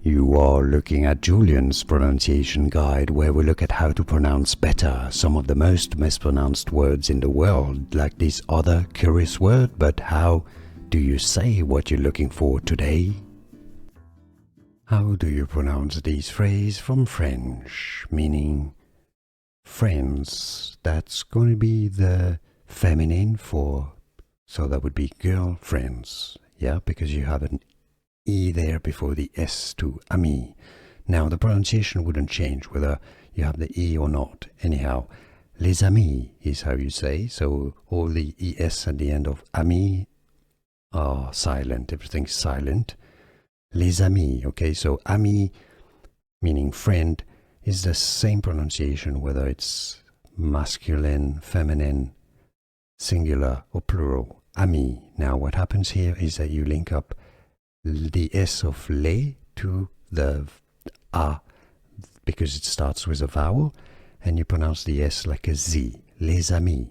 You are looking at Julian's pronunciation guide, where we look at how to pronounce better some of the most mispronounced words in the world, like this other curious word. But how do you say what you're looking for today? How do you pronounce this phrase from French, meaning friends? That's going to be the feminine for, so that would be girlfriends, yeah, because you have an E there before the S to ami. Now the pronunciation wouldn't change whether you have the E or not. Anyhow, les amis is how you say, so all the ES at the end of ami are silent, everything's silent. Les amis, okay, so ami meaning friend is the same pronunciation whether it's masculine, feminine, singular or plural. Ami. Now what happens here is that you link up the S of les to the A because it starts with a vowel, and you pronounce the S like a Z. Les amis.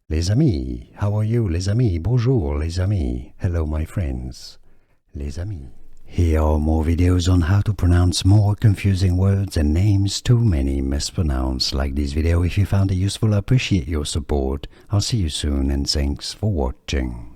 Les amis. How are you, les amis? Bonjour, les amis. Hello, my friends. Les amis. Here are more videos on how to pronounce more confusing words and names too many mispronounced. Like this video if you found it useful. I appreciate your support. I'll see you soon and thanks for watching.